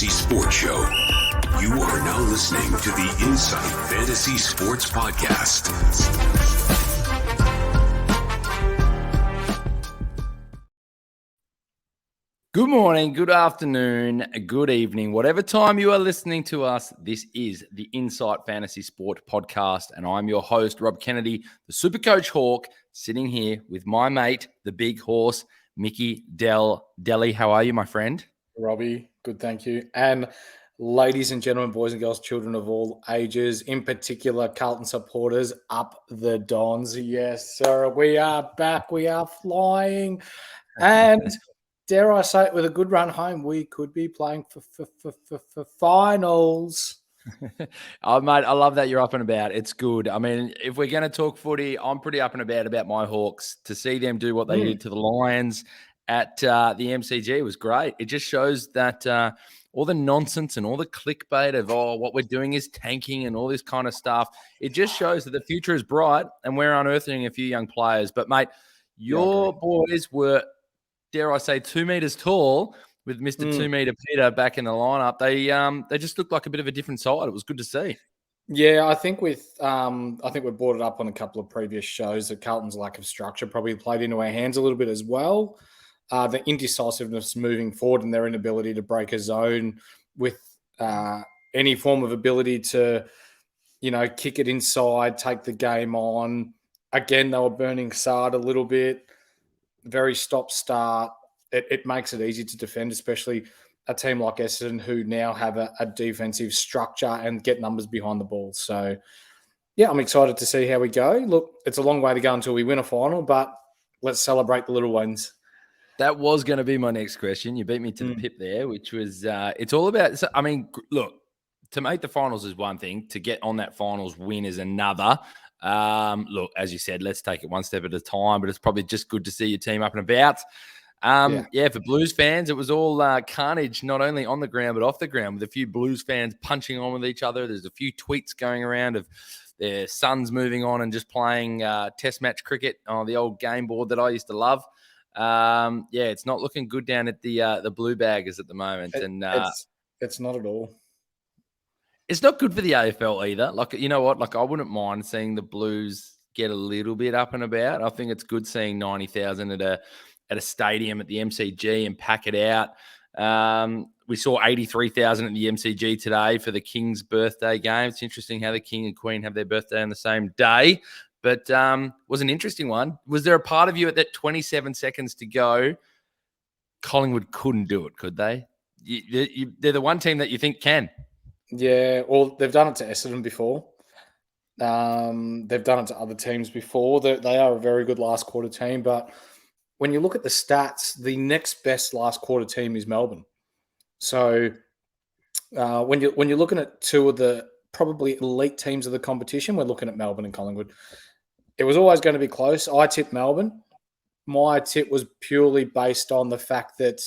Fantasy Sports Show. You are now listening to the Inside Fantasy Sports Podcast. Good morning, good afternoon, good evening, whatever time you are listening to us. This is the Insight Fantasy Sport Podcast, and I'm your host, Rob Kennedy, the Supercoach Hawk, sitting here with my mate, the big horse, Mickey Deli. How are you, my friend? Robbie, good, thank you. And ladies and gentlemen, boys and girls, children of all ages, in particular, Carlton supporters, up the Dons. Yes, sir, we are back. We are flying. And dare I say it, with a good run home, we could be playing for finals. Oh, mate, I love that you're up and about. It's good. I mean, if we're going to talk footy, I'm pretty up and about my Hawks. To see them do what they did to the Lions at the MCG was great. It just shows that all the nonsense and all the clickbait of, what we're doing is tanking and all this kind of stuff, it just shows that the future is bright and we're unearthing a few young players. But, mate, your boys were, dare I say, 2 meters tall with Mr. 2 meter Peter back in the lineup. They just looked like a bit of a different side. It was good to see. Yeah, I think we brought it up on a couple of previous shows that Carlton's lack of structure probably played into our hands a little bit as well. The indecisiveness moving forward and their inability to break a zone with any form of ability to, kick it inside, take the game on. Again, they were burning Sard a little bit. Very stop-start. It makes it easy to defend, especially a team like Essendon who now have a defensive structure and get numbers behind the ball. So, yeah, I'm excited to see how we go. Look, it's a long way to go until we win a final, but let's celebrate the little wins. That was going to be my next question. You beat me to the pip there, which was it's all about. So, I mean, look, to make the finals is one thing. To get on that finals win is another. Look, as you said, let's take it one step at a time. But it's probably just good to see your team up and about. For Blues fans, it was all carnage, not only on the ground but off the ground, with a few Blues fans punching on with each other. There's a few tweets going around of their sons moving on and just playing test match cricket on the old game board that I used to love. It's not looking good down at the Blue Baggers at the moment, It's not at all. It's not good for the AFL either. Like, you know what? Like, I wouldn't mind seeing the Blues get a little bit up and about. I think it's good seeing 90,000 at a stadium at the MCG and pack it out. We saw 83,000 at the MCG today for the King's birthday game. It's interesting how the King and Queen have their birthday on the same day. But was an interesting one. Was there a part of you at that 27 seconds to go, Collingwood couldn't do it, could they? They're the one team that you think can. Yeah, well, they've done it to Essendon before. They've done it to other teams before. They are a very good last quarter team. But when you look at the stats, the next best last quarter team is Melbourne. So when you're looking at two of the probably elite teams of the competition, we're looking at Melbourne and Collingwood. It was always going to be close. I tipped Melbourne. My tip was purely based on the fact that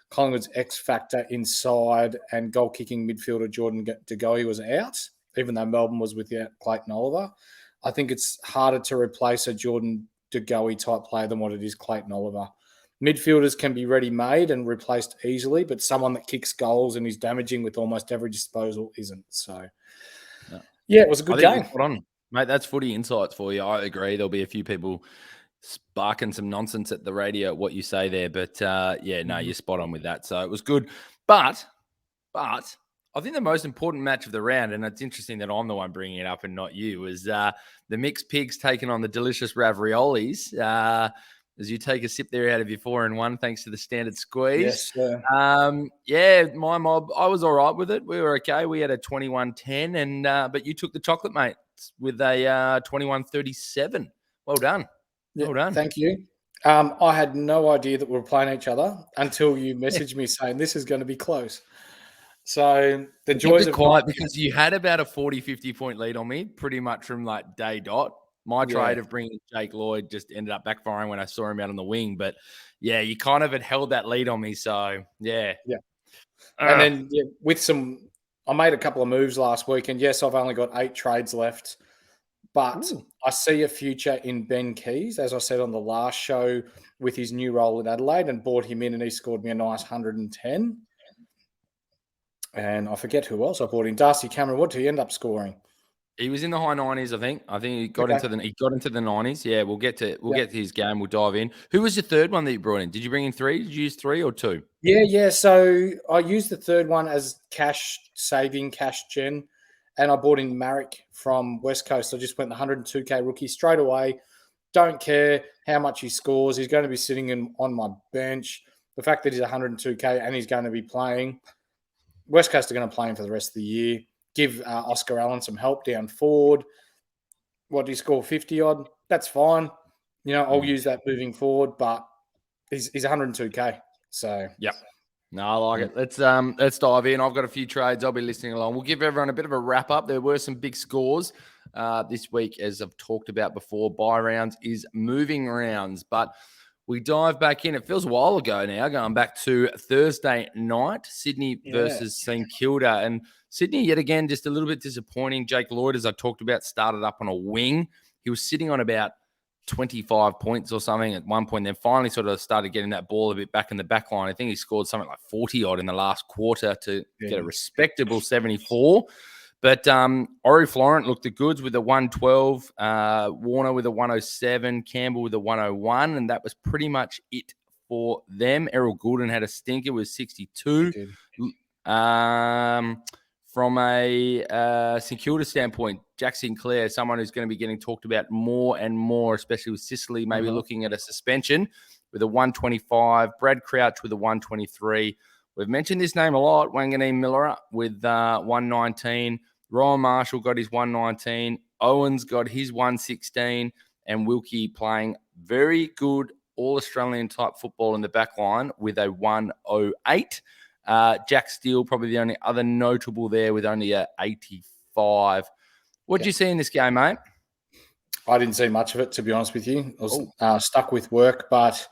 Collingwood's X factor inside and goal-kicking midfielder Jordan De Goey was out, even though Melbourne was without Clayton Oliver. I think it's harder to replace a Jordan De Goey type player than what it is Clayton Oliver. Midfielders can be ready-made and replaced easily, but someone that kicks goals and is damaging with almost every disposal isn't. So, yeah, it was a good game. Mate, that's footy insights for you. I agree. There'll be a few people sparking some nonsense at the radio at what you say there. But, you're spot on with that. So it was good. But I think the most important match of the round, and it's interesting that I'm the one bringing it up and not you, was the mixed pigs taking on the delicious raviolis. As you take a sip there out of your 4-in-1, thanks to the standard squeeze. Yes, sir. My mob, I was all right with it. We were okay. We had a 21-10, and but you took the chocolate, mate, with a 21-37. Well done. Yeah, well done. Thank you. I had no idea that we were playing each other until you messaged me saying this is going to be close. So the joys of quiet because you had about a 40, 50 point lead on me pretty much from like day dot. My trade of bringing Jake Lloyd just ended up backfiring when I saw him out on the wing. But, yeah, you kind of had held that lead on me. So, yeah. Yeah. And then I made a couple of moves last week. And, yes, I've only got 8 trades left. But I see a future in Ben Keys, as I said on the last show, with his new role in Adelaide, and brought him in and he scored me a nice 110. And I forget who else I bought in. Darcy Cameron, what did he end up scoring? He was in the high 90s, I think. I think he got Okay. into the 90s. Yeah, we'll get to Yep. his game. We'll dive in. Who was your third one that you brought in? Did you bring in 3? Did you use 3 or 2? Yeah. So I used the third one as cash gen, and I bought in Marek from West Coast. I just went the 102K rookie straight away. Don't care how much he scores. He's going to be sitting on my bench. The fact that he's 102K and he's going to be playing, West Coast are going to play him for the rest of the year. Give Oscar Allen some help down forward. What did he score? 50 odd? That's fine. I'll use that moving forward, but he's 102K. So Yep. No, I like it. Let's dive in. I've got a few trades. I'll be listening along. We'll give everyone a bit of a wrap up. There were some big scores this week, as I've talked about before. Buy rounds is moving rounds, but we dive back in. It feels a while ago now, going back to Thursday night, Sydney versus St Kilda. And Sydney, yet again, just a little bit disappointing. Jake Lloyd, as I talked about, started up on a wing. He was sitting on about 25 points or something at one point, then finally sort of started getting that ball a bit back in the back line. I think he scored something like 40 odd in the last quarter to get a respectable 74. But Ori Florent looked the goods with a 112, Warner with a 107, Campbell with a 101, and that was pretty much it for them. Errol Goulden had a stinker with 62. From a St Kilda standpoint, Jack Sinclair, someone who's going to be getting talked about more and more, especially with Sicily, maybe looking at a suspension with a 125. Brad Crouch with a 123. We've mentioned this name a lot. Wanganeen Miller with 119. Ryan Marshall got his 119. Owens got his 116. And Wilkie playing very good All-Australian type football in the back line with a 108. Jack Steele, probably the only other notable there with only a 85. What did you see in this game, mate? I didn't see much of it, to be honest with you. I was stuck with work, but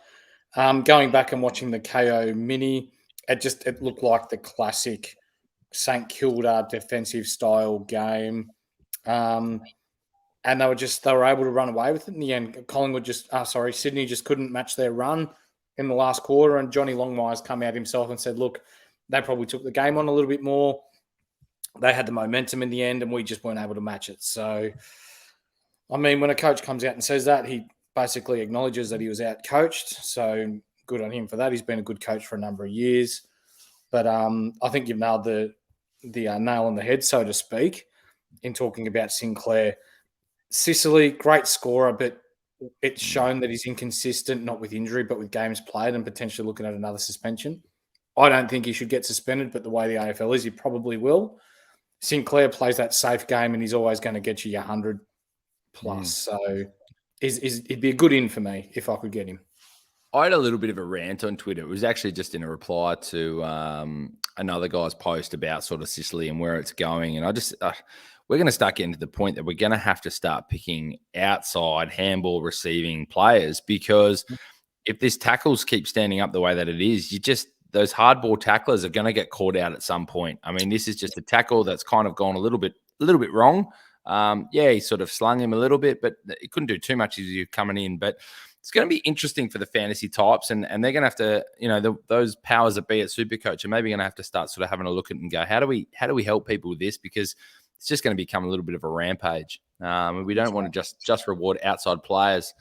going back and watching the KO mini, it looked like the classic St Kilda defensive style game. And they were able to run away with it in the end. Sydney just couldn't match their run in the last quarter, and Johnny Longmire's come out himself and said, look, they probably took the game on a little bit more. They had the momentum in the end, and we just weren't able to match it. So, I mean, when a coach comes out and says that, he basically acknowledges that he was out-coached. So, good on him for that. He's been a good coach for a number of years. But I think you've nailed the nail on the head, so to speak, in talking about Sinclair. Sicily, great scorer, but it's shown that he's inconsistent, not with injury, but with games played and potentially looking at another suspension. I don't think he should get suspended, but the way the AFL is, he probably will. Sinclair plays that safe game, and he's always going to get you your 100 plus. So it'd be a good in for me if I could get him. I had a little bit of a rant on Twitter. It was actually just in a reply to another guy's post about sort of Sicily and where it's going. And I just we're going to start getting to the point that we're going to have to start picking outside handball receiving players, because if this tackles keep standing up the way that it is, those hardball tacklers are going to get caught out at some point. I mean, this is just a tackle that's kind of gone a little bit wrong. He sort of slung him a little bit, but he couldn't do too much as you're coming in. But it's going to be interesting for the fantasy types, and they're going to have to, those powers that be at Supercoach are maybe going to have to start sort of having a look at it and go, how do we help people with this? Because it's just going to become a little bit of a rampage. We don't want to just reward outside players.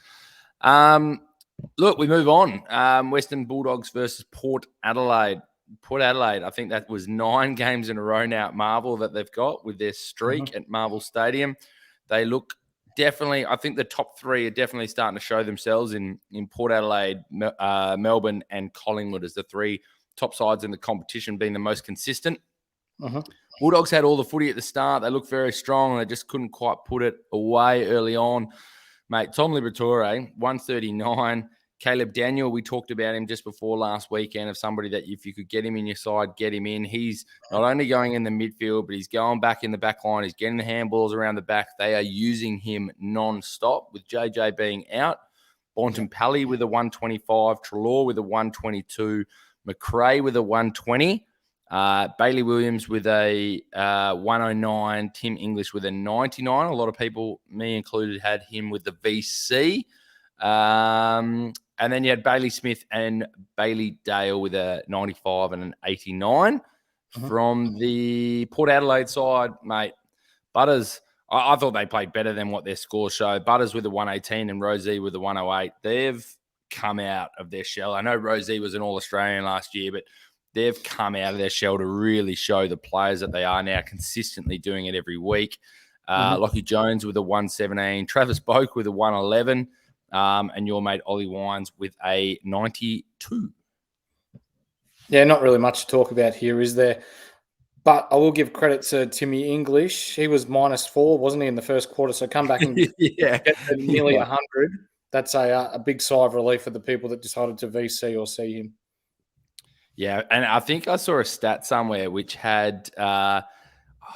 Look, we move on. Western Bulldogs versus Port Adelaide. Port Adelaide, I think that was 9 games in a row now at Marvel that they've got with their streak at Marvel Stadium. They look definitely, I think the top 3 are definitely starting to show themselves in Port Adelaide, Melbourne, and Collingwood as the 3 top sides in the competition, being the most consistent. Bulldogs had all the footy at the start. They looked very strong. They just couldn't quite put it away early on. Mate, Tom Liberatore, 139. Caleb Daniel, we talked about him just before last weekend, of somebody that if you could get him in your side, get him in. He's not only going in the midfield, but he's going back in the back line. He's getting the handballs around the back. They are using him non-stop, with JJ being out. Bontempelli with a 125. Treloar with a 122. McRae with a 120. Bailey Williams with a 109. Tim English with a 99. A lot of people, me included, had him with the VC. And then you had Bailey Smith and Bailey Dale with a 95 and an 89. From the Port Adelaide side, mate, Butters, I thought they played better than what their scores show. Butters with a 118 and Rosie with a 108. They've come out of their shell. I know Rosie was an All-Australian last year, but they've come out of their shell to really show the players that they are now, consistently doing it every week. Lockie Jones with a 117, Travis Boak with a 111, and your mate Ollie Wines with a 92. Yeah, not really much to talk about here, is there? But I will give credit to Timmy English. He was -4, wasn't he, in the first quarter? So come back and get to nearly 100. That's a big sigh of relief for the people that decided to VC or see him. Yeah, and I think I saw a stat somewhere which had,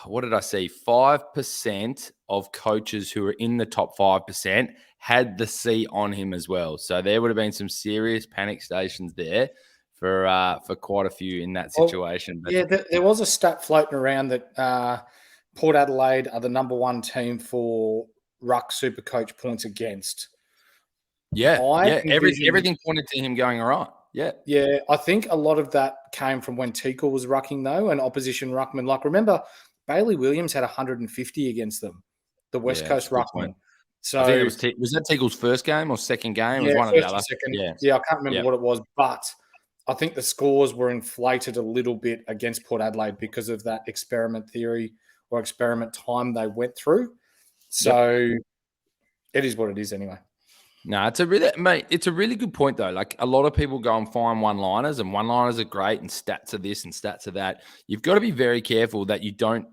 what did I see? 5% of coaches who were in the top 5% had the C on him as well. So there would have been some serious panic stations there for quite a few in that situation. Well, yeah, there was a stat floating around that Port Adelaide are the number 1 team for ruck Supercoach points against. Yeah, everything pointed to him going all right. Yeah, I think a lot of that came from when Teakle was rucking, though, and opposition ruckman. Like, remember, Bailey Williams had 150 against them, the West Coast ruckman. So I think it was that Teakle's first game or second game? Yeah, it was one first of the other. Second. Yeah, I can't remember what it was, but I think the scores were inflated a little bit against Port Adelaide because of that experiment theory or experiment time they went through. So it is what it is anyway. No, it's a really good point though. Like, a lot of people go and find one-liners, and one-liners are great, and stats are this and stats are that. You've got to be very careful that you don't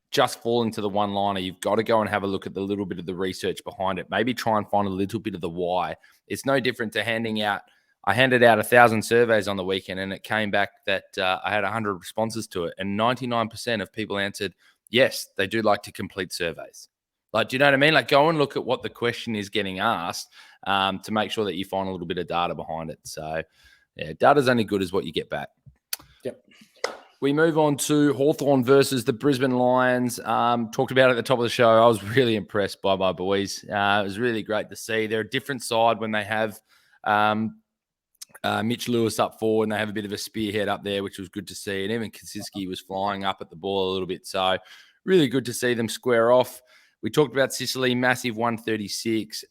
just fall into the one-liner. You've got to go and have a look at the little bit of the research behind it. Maybe try and find a little bit of the why. It's no different to I handed out 1,000 surveys on the weekend, and it came back that I had 100 responses to it, and 99% of people answered, yes, they do like to complete surveys. Like, do you know what I mean? Like, go and look at what the question is getting asked to make sure that you find a little bit of data behind it. So, yeah, data's only good as what you get back. Yep. We move on to Hawthorn versus the Brisbane Lions. Talked about it at the top of the show. I was really impressed by my boys. It was really great to see. They're a different side when they have Mitch Lewis up forward, and they have a bit of a spearhead up there, which was good to see. And even Kosiski was flying up at the ball a little bit. So, really good to see them square off. We talked about Sicily, massive 136.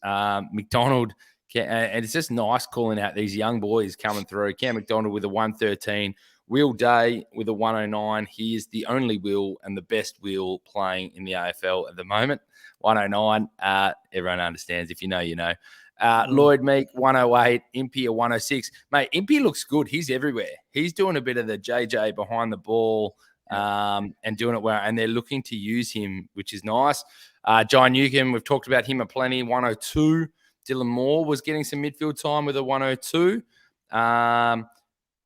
McDonald, and it's just nice calling out these young boys coming through. Cam McDonald with a 113. Will Day with a 109. He is the only Will and the best Will playing in the AFL at the moment. 109. Everyone understands. If you know, you know. Lloyd Meek, 108. Impey, a 106. Mate, Impey looks good. He's everywhere. He's doing a bit of the JJ behind the ball and doing it well. And they're looking to use him, which is nice. John Newcomb, we've talked about him a plenty, 102. Dylan Moore was getting some midfield time with a 102.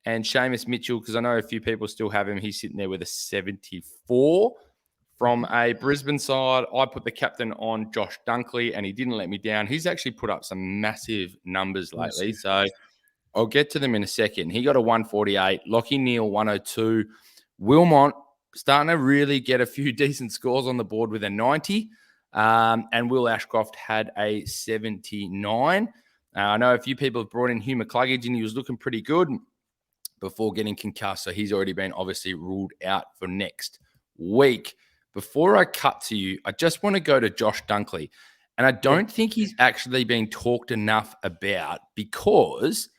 And Seamus Mitchell, because I know a few people still have him, he's sitting there with a 74. From a Brisbane side, I put the captain on Josh Dunkley, and he didn't let me down. He's actually put up some massive numbers lately, so I'll get to them in a second. He got a 148. Lockie Neal, 102. Wilmot starting to really get a few decent scores on the board with a 90. And Will Ashcroft had a 79. I know a few people have brought in Hugh McCluggage, and he was looking pretty good before getting concussed. So he's already been obviously ruled out for next week. Before I cut to you, I just want to go to Josh Dunkley. And I don't think he's actually been talked enough about because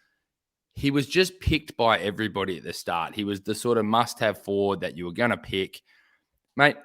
he was just picked by everybody at the start. He was the sort of must-have forward that you were going to pick. Mate,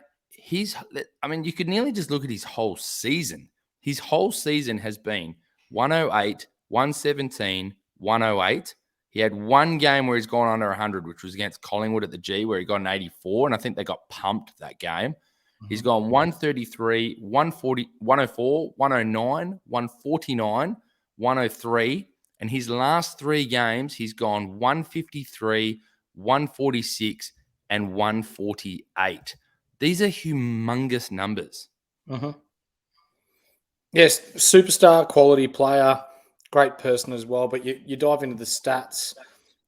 you could nearly just look at his whole season. His whole season has been 108, 117, 108. He had one game where he's gone under 100, which was against Collingwood at the G, where he got an 84, and I think they got pumped that game. Mm-hmm. He's gone 133, 140, 104, 109, 149, 103, and his last 3 games, he's gone 153, 146, and 148. These are humongous numbers. Mm-hmm. Yes, superstar quality player. Great person as well, but you dive into the stats.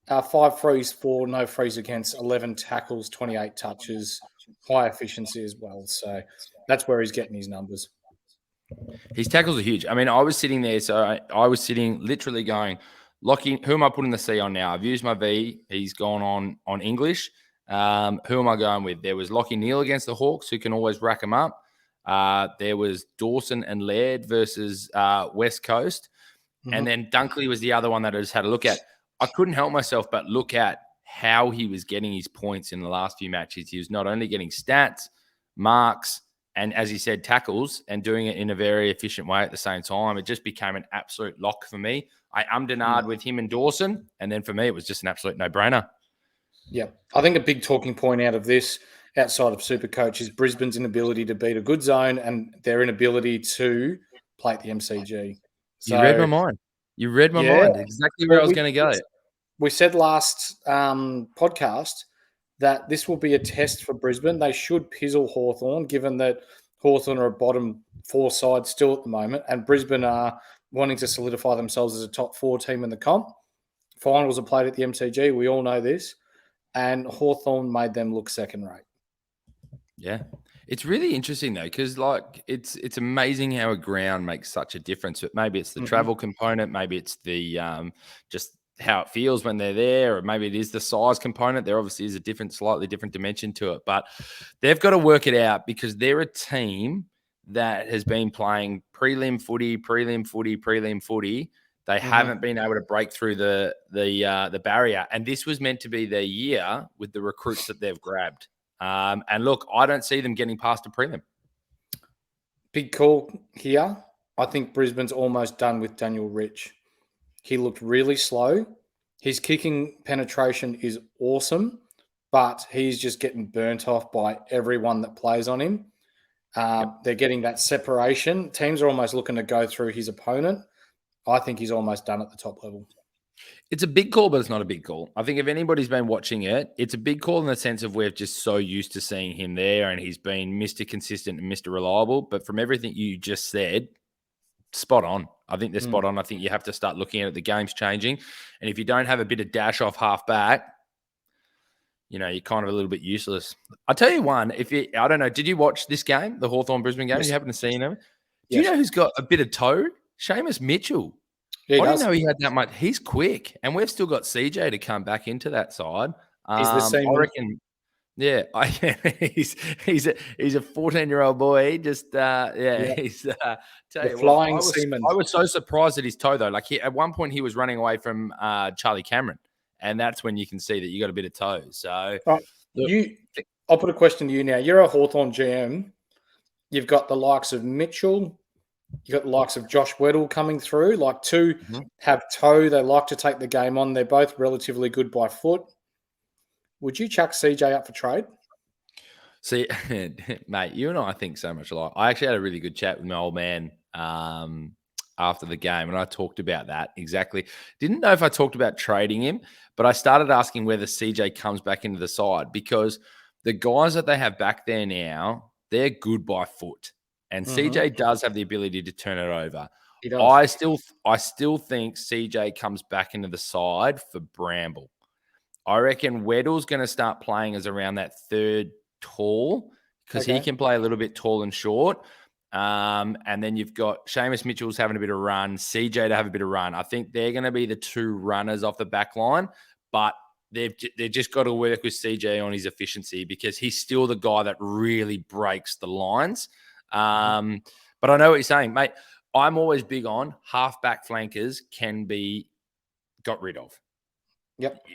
5 frees for, no frees against, 11 tackles, 28 touches, high efficiency as well. So that's where he's getting his numbers. His tackles are huge. I mean, I was sitting there, so I was sitting literally going, Lockie, who am I putting the C on now? I've used my V. He's gone on English. Who am I going with? There was Lockie Neal against the Hawks, who can always rack them up. There was Dawson and Laird versus West Coast. And then Dunkley was the other one that I just had a look at. I couldn't help myself but look at how he was getting his points in the last few matches. He was not only getting stats, marks, and as he said, tackles, and doing it in a very efficient way at the same time. It just became an absolute lock for me. I umdenard with him and Dawson, and then for me, it was just an absolute no-brainer. Yeah. I think a big talking point out of this, outside of Supercoach, is Brisbane's inability to beat a good zone and their inability to play at the MCG. So, You read my mind. You read my mind. Exactly where I was going to go. We said last podcast that this will be a test for Brisbane. They should pizzle Hawthorn, given that Hawthorn are a bottom 4 side still at the moment, and Brisbane are wanting to solidify themselves as a top 4 team in the comp. Finals are played at the MCG. We all know this. And Hawthorn made them look second rate. Yeah. It's really interesting though, because like it's amazing how a ground makes such a difference. But maybe it's the travel component, maybe it's the just how it feels when they're there, or maybe it is the size component. There obviously is a slightly different dimension to it, but they've got to work it out because they're a team that has been playing prelim footy. They haven't been able to break through the barrier, and this was meant to be their year with the recruits that they've grabbed. And look, I don't see them getting past a prelim. Big call here. I think Brisbane's almost done with Daniel Rich. He looked really slow. His kicking penetration is awesome, but he's just getting burnt off by everyone that plays on him. They're getting that separation. Teams are almost looking to go through his opponent. I think he's almost done at the top level. It's a big call, but it's not a big call. I think if anybody's been watching it, it's a big call in the sense of we're just so used to seeing him there, and he's been Mr. Consistent and Mr. Reliable. But from everything you just said, spot on. I think they're spot on. I think you have to start looking at it. The game's changing. And if you don't have a bit of dash off half back, you know, you're kind of a little bit useless. I'll tell you one, I don't know, did you watch this game, the Hawthorn-Brisbane game? Yes. You happen to see him? Do you know who's got a bit of toe? Seamus Mitchell. Yeah, I didn't know he had that much. He's quick, and we've still got CJ to come back into that side. He's the same. I reckon. Yeah, he's a 14-year-old boy. Just he's tell you flying what, seaman. I was so surprised at his toe though. Like at one point he was running away from Charlie Cameron, and that's when you can see that you got a bit of toe. So I'll put a question to you now. You're a Hawthorn GM. You've got the likes of Mitchell. You got the likes of Josh Weddle coming through. Like two have toe. They like to take the game on. They're both relatively good by foot. Would you chuck CJ up for trade? See, mate, you and I think so much alike. I actually had a really good chat with my old man after the game, and I talked about that exactly. Didn't know if I talked about trading him, but I started asking whether CJ comes back into the side because the guys that they have back there now, they're good by foot. And CJ does have the ability to turn it over. He does. I still think CJ comes back into the side for Bramble. I reckon Weddle's going to start playing as around that third tall because he can play a little bit tall and short. And then you've got Seamus Mitchell's having a bit of run, CJ to have a bit of run. I think they're going to be the two runners off the back line, but they've just got to work with CJ on his efficiency because he's still the guy that really breaks the lines. But I know what you're saying, mate. I'm always big on half-back flankers can be got rid of. Yep.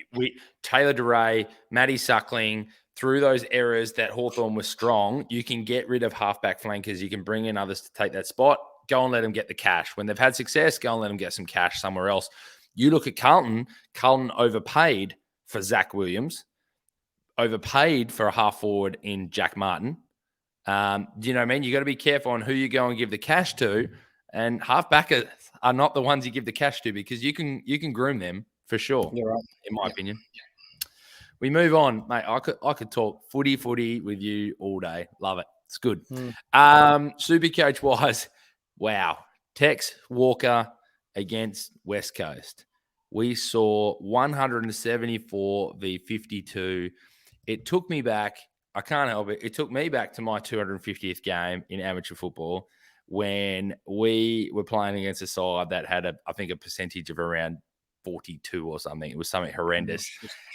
Taylor DeRay, Matty Suckling, through those errors that Hawthorn was strong, you can get rid of half-back flankers. You can bring in others to take that spot. Go and let them get the cash. When they've had success, go and let them get some cash somewhere else. You look at Carlton overpaid for Zach Williams, overpaid for a half-forward in Jack Martin. Do you know what I mean? You got to be careful on who you go and give the cash to, and halfbackers are not the ones you give the cash to because you can groom them for sure. You're right. In my opinion. We move on, mate. I could talk footy with you all day. Love it. It's good. Supercoach wise, wow. Tex Walker against West Coast. We saw 174 v 52. It took me back. I can't help it. It took me back to my 250th game in amateur football when we were playing against a side that had, I think, a percentage of around 42 or something. It was something horrendous.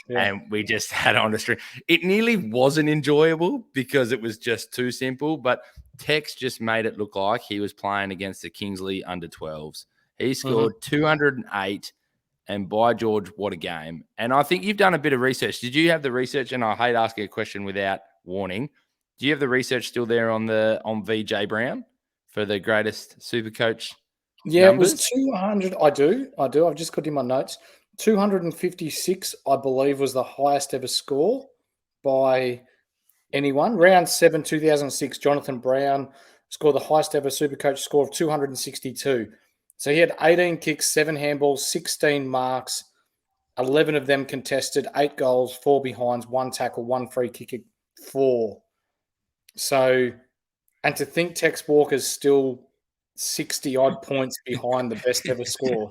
Yeah. And we just had on the stream. It nearly wasn't enjoyable because it was just too simple. But Tex just made it look like he was playing against the Kingsley under 12s. He scored 208. And by George, what a game. And I think you've done a bit of research. Did you have the research? And I hate asking a question without warning. Do you have the research still there on VJ Brown for the greatest Supercoach Yeah, numbers? it was 200. I do. I've just got in my notes. 256, I believe, was the highest ever score by anyone. Round 7, 2006, Jonathan Brown scored the highest ever Supercoach score of 262. So he had 18 kicks, 7 handballs, 16 marks, 11 of them contested, 8 goals, 4 behinds, 1 tackle, 1 free kick, 4. So, and to think Tex Walker's still 60-odd points behind the best ever score.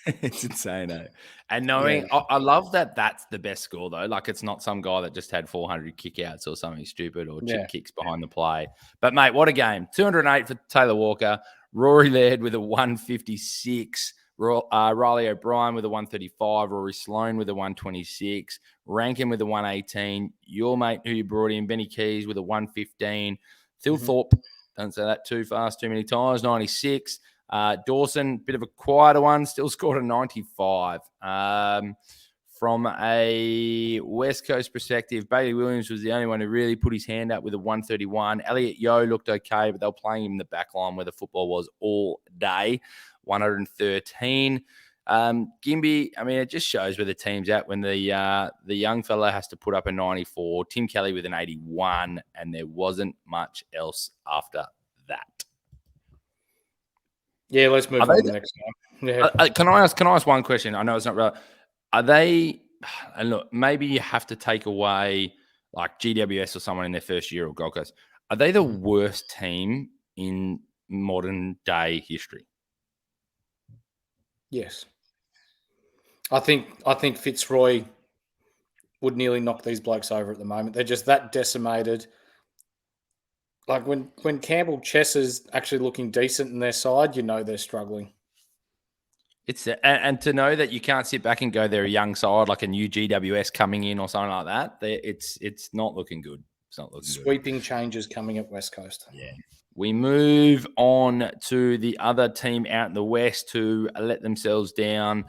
It's insane, eh? And knowing, I love that that's the best score, though. Like, it's not some guy that just had 400 kickouts or something stupid or chip kicks behind the play. But, mate, what a game. 208 for Taylor Walker. Rory Laird with a 156. Riley O'Brien with a 135. Rory Sloane with a 126. Rankin with a 118. Your mate who you brought in, Benny Keys, with a 115. Phil Thorpe, don't say that too fast, too many times, 96. Dawson, bit of a quieter one, still scored a 95. From a West Coast perspective, Bailey Williams was the only one who really put his hand up with a 131. Elliot Yeo looked okay, but they were playing him in the back line where the football was all day, 113. Gimby, I mean, it just shows where the team's at when the young fella has to put up a 94. Tim Kelly with an 81, and there wasn't much else after that. Yeah, let's move on to the next one. Yeah. Can I ask one question? I know it's not right. Are they? And look, maybe you have to take away like GWS or someone in their first year or Gold Coast. Are they the worst team in modern day history? Yes. I think Fitzroy would nearly knock these blokes over at the moment. They're just that decimated. Like when Campbell Chess is actually looking decent in their side, you know they're struggling. And to know that you can't sit back and go, they're a young side, like a new GWS coming in or something like that. It's not looking good. It's not looking good. Sweeping changes coming at West Coast. Yeah. We move on to the other team out in the West who let themselves down.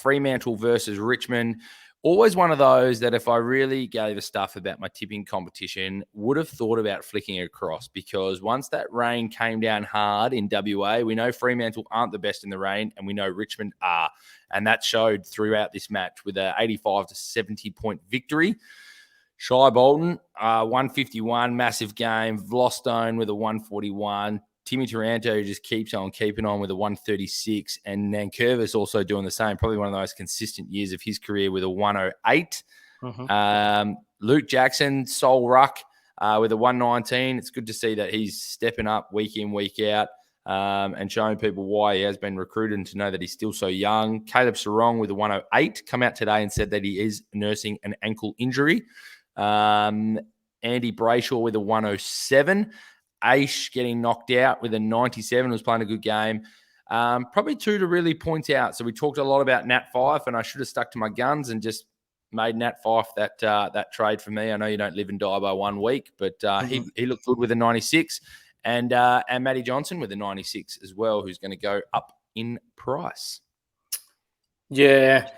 Fremantle versus Richmond. Always one of those that if I really gave a stuff about my tipping competition, would have thought about flicking it across, because once that rain came down hard in WA, we know Fremantle aren't the best in the rain and we know Richmond are. And that showed throughout this match with an 85 to 70 point victory. Shai Bolton, 151, massive game. Vlostone with a 141. Timmy Taranto just keeps on keeping on with a 136. And Nankervis also doing the same. Probably one of the most consistent years of his career with a 108. Luke Jackson, sole ruck with a 119. It's good to see that he's stepping up week in, week out, and showing people why he has been recruited and to know that he's still so young. Caleb Sarong with a 108 come out today and said that he is nursing an ankle injury. Andy Brayshaw with a 107. Aish getting knocked out with a 97, was playing a good game. Probably two to really point out. So we talked a lot about Nat Fyfe, and I should have stuck to my guns and just made Nat Fyfe that trade for me. I know you don't live and die by 1 week, but he looked good with a 96. And Matty Johnson with a 96 as well, who's going to go up in price. Yeah.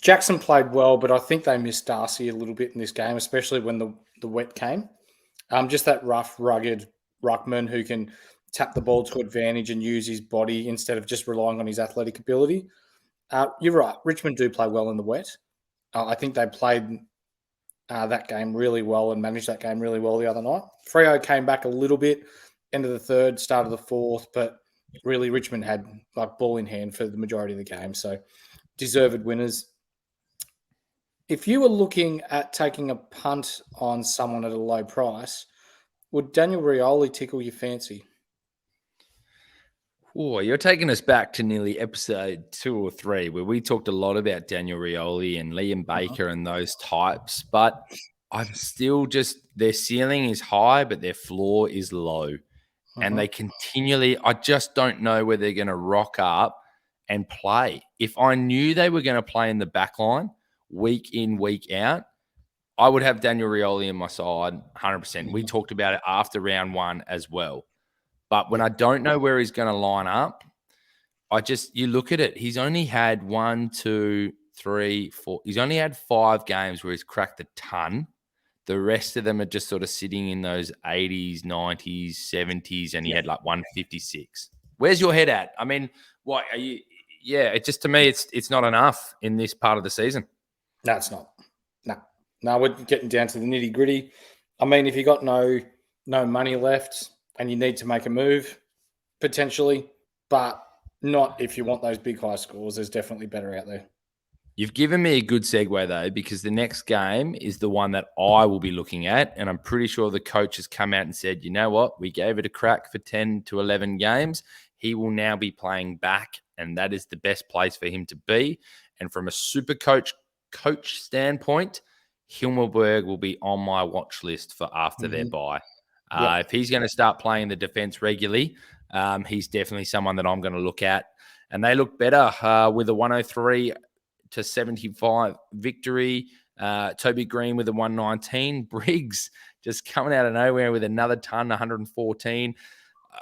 Jackson played well, but I think they missed Darcy a little bit in this game, especially when the wet came. Just that rough, rugged ruckman who can tap the ball to advantage and use his body instead of just relying on his athletic ability. You're right. Richmond do play well in the wet. I think they played that game really well and managed that game really well the other night. Freo came back a little bit, end of the third, start of the fourth, but really Richmond had like ball in hand for the majority of the game. So deserved winners. If you were looking at taking a punt on someone at a low price, would Daniel Rioli tickle your fancy? Oh, you're taking us back to nearly episode 2 or 3, where we talked a lot about Daniel Rioli and Liam Baker and those types. But I'm still their ceiling is high, but their floor is low. And they continually, I just don't know where they're going to rock up and play. If I knew they were going to play in the back line week in, week out, I would have Daniel Rioli in my side 100%. We talked about it after round one as well. But when I don't know where he's going to line up, you look at it. He's only had 1, 2, 3, 4. He's only had 5 games where he's cracked a ton. The rest of them are just sort of sitting in those 80s, 90s, 70s, and he had like 156. Where's your head at? I mean, what are you? Yeah, it just, to me, it's not enough in this part of the season. No, it's not. No, we're getting down to the nitty gritty. I mean, if you got no money left and you need to make a move, potentially, but not if you want those big high scores. There's definitely better out there. You've given me a good segue, though, because the next game is the one that I will be looking at. And I'm pretty sure the coach has come out and said, you know what? We gave it a crack for 10 to 11 games. He will now be playing back, and that is the best place for him to be. And from a Supercoach coach standpoint, Himmelberg will be on my watch list for after their bye. If he's going to start playing the defense regularly, he's definitely someone that I'm going to look at. And they look better with a 103 to 75 victory. Toby Green with a 119. Briggs just coming out of nowhere with another ton, 114.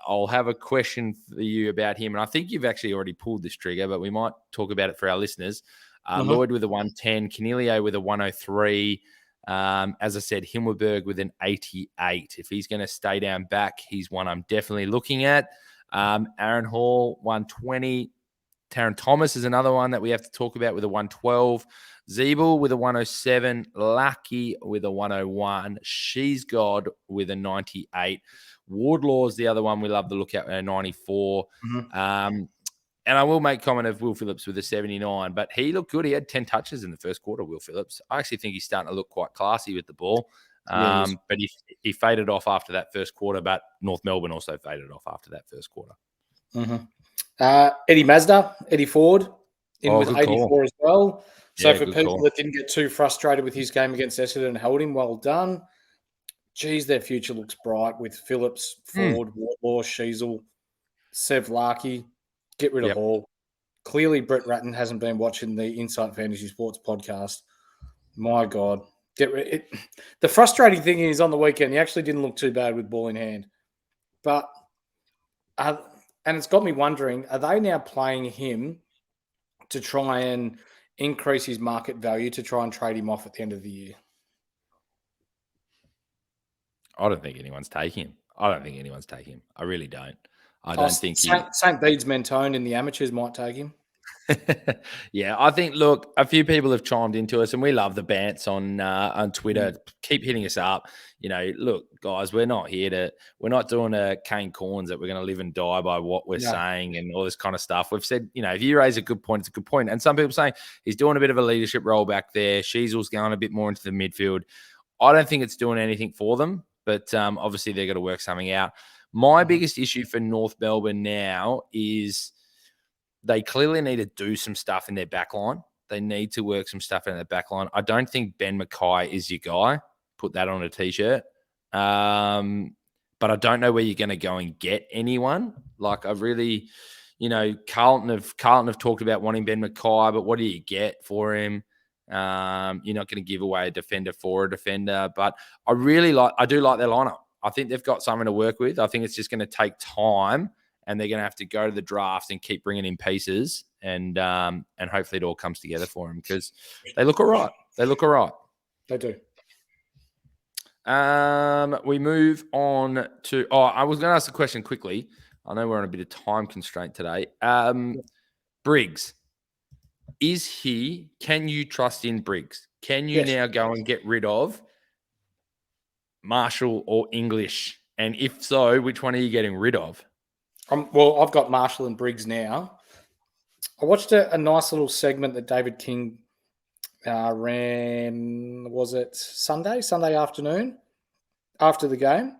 I'll have a question for you about him. And I think you've actually already pulled this trigger, but we might talk about it for our listeners. Lloyd with a 110, Canelio with a 103. As I said, Himmelberg with an 88. If he's going to stay down back, he's one I'm definitely looking at. Aaron Hall, 120. Taron Thomas is another one that we have to talk about with a 112. Zeeble with a 107. Lucky with a 101. She's God with a 98. Wardlaw's the other one we love to look at, a 94. And I will make comment of Will Phillips with a 79, but he looked good. He had 10 touches in the first quarter, Will Phillips. I actually think he's starting to look quite classy with the ball. But he faded off after that first quarter, but North Melbourne also faded off after that first quarter. Eddie Ford with 84 call as well. So for people that didn't get too frustrated with his game against Essendon and held him, well done. Geez, their future looks bright with Phillips, Ford, Wardlaw, Sheasel, Sev Larkey. Get rid of Hall. Clearly, Brett Ratton hasn't been watching the Insight Fantasy Sports podcast. My God. Get rid it. The frustrating thing is on the weekend, he actually didn't look too bad with ball in hand. But, and it's got me wondering, are they now playing him to try and increase his market value to try and trade him off at the end of the year? I don't think anyone's taking him. I really don't. I don't think St. Bede's Mentone in the amateurs might take him. Yeah, I think, look, a few people have chimed into us, and we love the bants on Twitter. Keep hitting us up. You know, look, guys, we're not doing a Kane Corns that we're going to live and die by what we're saying and all this kind of stuff. We've said, you know, if you raise a good point, it's a good point. And some people saying he's doing a bit of a leadership role back there. Sheasel's going a bit more into the midfield. I don't think it's doing anything for them, but obviously they're going to work something out. My biggest issue for North Melbourne now is they clearly need to do some stuff in their back line. They need to work some stuff in their back line. I don't think Ben Mackay is your guy. Put that on a T-shirt. But I don't know where you're going to go and get anyone. Like, I really, you know, Carlton have talked about wanting Ben Mackay, but what do you get for him? You're not going to give away a defender for a defender. But I do like their lineup. I think they've got something to work with. I think it's just going to take time, and they're going to have to go to the draft and keep bringing in pieces, and hopefully it all comes together for them because they look all right. They do. We move on to. I was going to ask a question quickly. I know we're on a bit of time constraint today. Briggs, can you trust in Briggs? Can you now go and get rid of Marshall or English? And if so, which one are you getting rid of? Well, I've got Marshall and Briggs now. I watched a nice little segment that David King ran, was it Sunday afternoon after the game?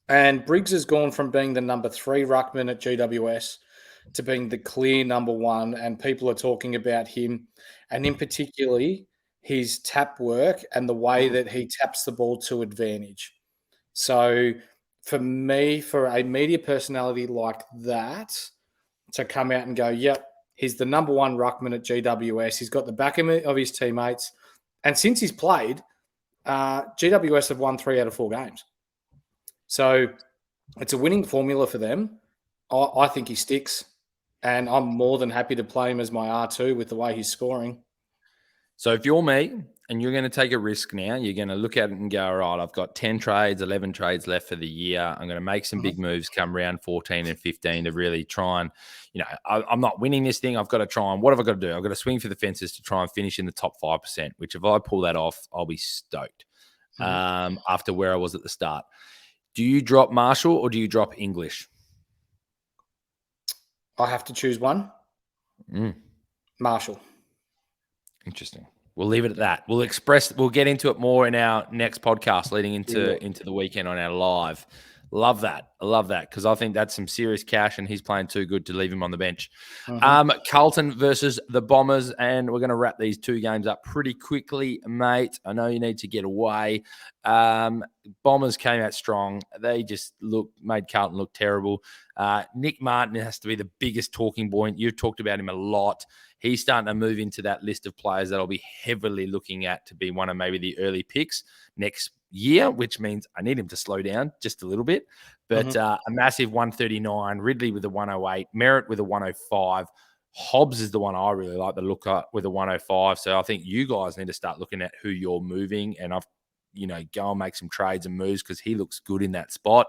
And Briggs has gone from being the number 3 ruckman at GWS to being the clear number 1, and people are talking about him, and in particularly his tap work and the way that he taps the ball to advantage. So for me, for a media personality like that to come out and go, yep, He's the number one ruckman at GWS. He's got the backing of his teammates. And since he's played, GWS have won 3 out of 4 games. So it's a winning formula for them. I think he sticks. And I'm more than happy to play him as my R2 with the way he's scoring. So if you're me and you're going to take a risk now, you're going to look at it and go, all right, I've got 10 trades, 11 trades left for the year. I'm going to make some big moves come round 14 and 15 to really try and, I'm not winning this thing. I've got to try and what have I got to do? I've got to swing for the fences to try and finish in the top 5%, which if I pull that off, I'll be stoked after where I was at the start. Do you drop Marshall or do you drop English? I have to choose one. Marshall. Interesting. We'll leave it at that. We'll get into it more in our next podcast leading into the weekend on our live. Love that. I love that because I think that's some serious cash and he's playing too good to leave him on the bench. Carlton versus the Bombers, and we're going to wrap these 2 games up pretty quickly, mate. I know you need to get away. Bombers came out strong. They just made Carlton look terrible. Nick Martin has to be the biggest talking point. You've talked about him a lot. He's starting to move into that list of players that I'll be heavily looking at to be one of maybe the early picks next year, which means I need him to slow down just a little bit. But a massive 139, Ridley with a 108, Merritt with a 105. Hobbs is the one I really like to look at with a 105. So I think you guys need to start looking at who you're moving and go and make some trades and moves because he looks good in that spot.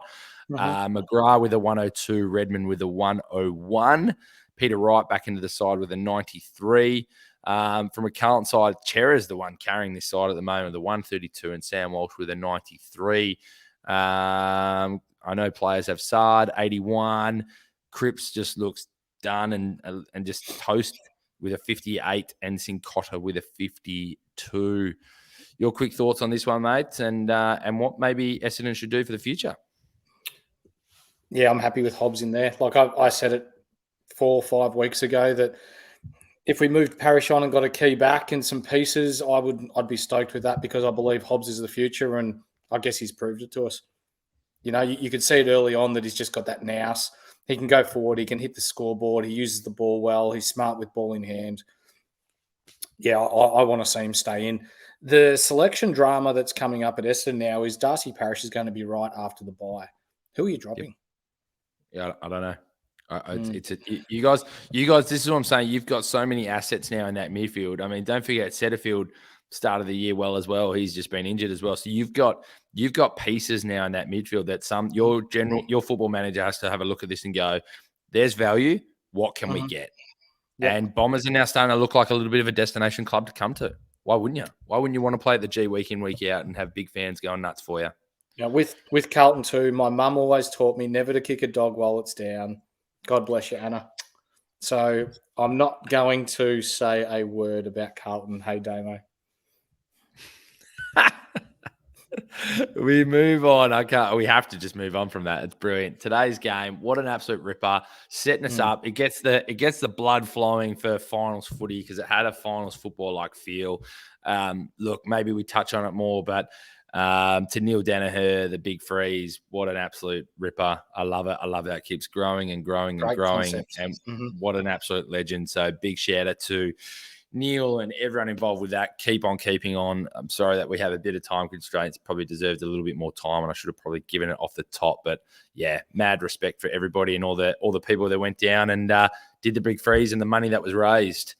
McGrath with a 102, Redmond with a 101. Peter Wright back into the side with a 93. From a Carlton side, Chera's the one carrying this side at the moment, the 132, and Sam Walsh with a 93. I know players have Sard, 81. Cripps just looks done and just toast with a 58, and Sincotta with a 52. Your quick thoughts on this one, mate, and what maybe Essendon should do for the future? Yeah, I'm happy with Hobbs in there. Like I said it 4 or 5 weeks ago that if we moved Parrish on and got a key back and some pieces, I'd be stoked with that because I believe Hobbs is the future, and I guess he's proved it to us. You could see it early on that he's just got that nous. He can go forward. He can hit the scoreboard. He uses the ball well. He's smart with ball in hand. Yeah, I want to see him stay in. The selection drama that's coming up at Essendon now is Darcy Parish is going to be right after the bye. Who are you dropping? Yeah, I don't know. You guys. This is what I'm saying. You've got so many assets now in that midfield. I mean, don't forget Setterfield started the year well as well. He's just been injured as well. So you've got pieces now in that midfield that your football manager has to have a look at this and go, there's value. What can we get? Yep. And Bombers are now starting to look like a little bit of a destination club to come to. Why wouldn't you? Why wouldn't you want to play at the G week in, week out and have big fans going nuts for you? Yeah, with Carlton too, my mum always taught me never to kick a dog while it's down. God bless you, Anna. So I'm not going to say a word about Carlton. Hey, Damo. We move on. We have to just move on from that. It's brilliant. Today's game, what an absolute ripper. Setting us up. It gets the blood flowing for finals footy because it had a finals football-like feel. Look, maybe we touch on it more, but to Neil Danaher, the big freeze, what an absolute ripper. I love it. I love how it keeps growing and growing and Great growing. concept. And what an absolute legend. So big shout out to Neil and everyone involved with that. Keep on keeping on. I'm sorry that we have a bit of time constraints. Probably deserved a little bit more time, and I should have probably given it off the top. But yeah, mad respect for everybody and all the people that went down and did the big freeze and the money that was raised.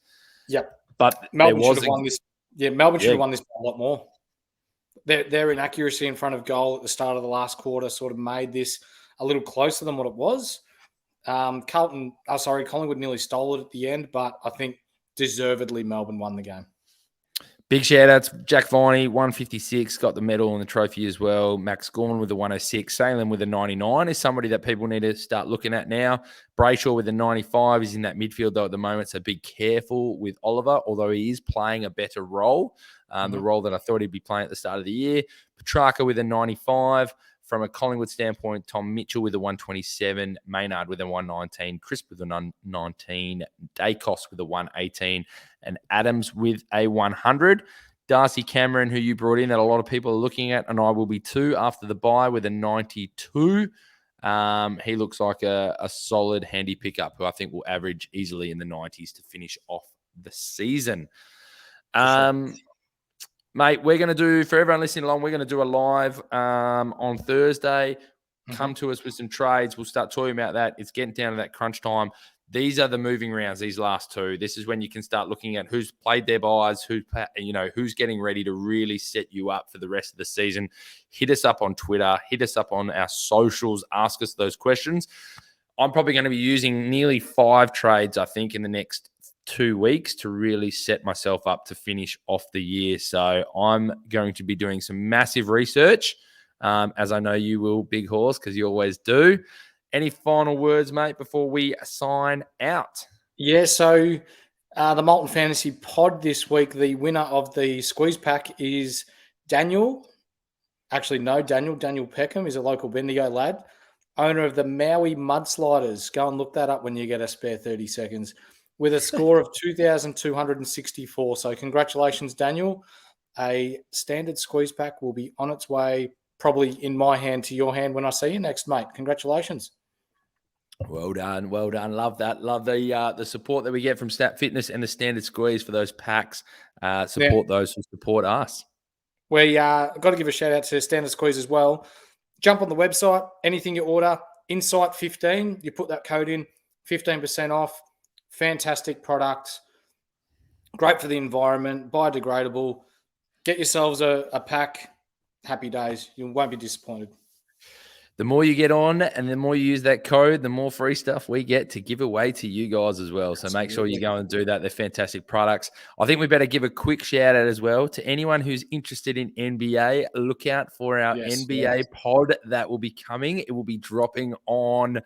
Yep. But Melbourne should have won this. Yeah, Melbourne should have won this by a lot more. Their inaccuracy in front of goal at the start of the last quarter sort of made this a little closer than what it was. Collingwood nearly stole it at the end, but I think deservedly Melbourne won the game. Big shout-outs. Jack Viney, 156, got the medal and the trophy as well. Max Gorman with the 106. Salem with a 99 is somebody that people need to start looking at now. Brayshaw with a 95 is in that midfield, though, at the moment, so be careful with Oliver, although he is playing a better role, the role that I thought he'd be playing at the start of the year. Petrarca with a 95. From a Collingwood standpoint, Tom Mitchell with a 127, Maynard with a 119, Crisp with a 119, Dacos with a 118, and Adams with a 100. Darcy Cameron, who you brought in, that a lot of people are looking at, and I will be too after the bye with a 92. He looks like a solid, handy pickup who I think will average easily in the 90s to finish off the season. Sure. Mate, we're going to do, for everyone listening along, we're going to do a live on Thursday. Come to us with some trades. We'll start talking about that. It's getting down to that crunch time. These are the moving rounds, these last two. This is when you can start looking at who's played their buys, who's getting ready to really set you up for the rest of the season. Hit us up on Twitter. Hit us up on our socials. Ask us those questions. I'm probably going to be using nearly 5 trades, I think, in the next 2 weeks to really set myself up to finish off the year. So I'm going to be doing some massive research, as I know you will, Big Horse, because you always do. Any final words, mate, before we sign out? Yeah, so the Molten Fantasy Pod this week, the winner of the squeeze pack is Daniel. Actually, no, Daniel Peckham is a local Bendigo lad, owner of the Maui Mudsliders. Go and look that up when you get a spare 30 seconds, with a score of 2,264. So congratulations, Daniel. A standard squeeze pack will be on its way, probably in my hand to your hand when I see you next, mate. Congratulations. Well done. Love that. Love the support that we get from Stat Fitness and the standard squeeze for those packs. Support those who support us. We got to give a shout out to Standard Squeeze as well. Jump on the website, anything you order, Insight 15, you put that code in, 15% off. Fantastic product. Great for the environment, biodegradable. Get yourselves a pack. Happy days. You won't be disappointed. The more you get on and the more you use that code, the more free stuff we get to give away to you guys as well. So make sure you go and do that. They're fantastic products. I think we better give a quick shout out as well to anyone who's interested in NBA. Look out for our NBA pod that will be coming. It will be dropping on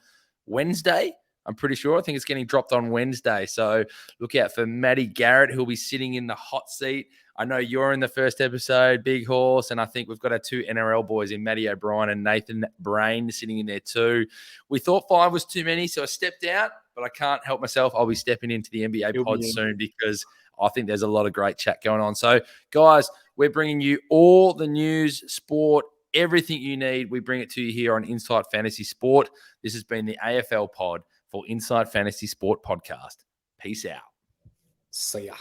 Wednesday. I'm pretty sure. I think it's getting dropped on Wednesday. So look out for Matty Garrett, who'll be sitting in the hot seat. I know you're in the first episode, Big Horse, and I think we've got our 2 NRL boys in Matty O'Brien and Nathan Brain sitting in there too. We thought 5 was too many, so I stepped out, but I can't help myself. I'll be stepping into the NBA pod soon because I think there's a lot of great chat going on. So, guys, we're bringing you all the news, sport, everything you need. We bring it to you here on Inside Fantasy Sport. This has been the AFL pod for Inside Fantasy Sport Podcast. Peace out. See ya.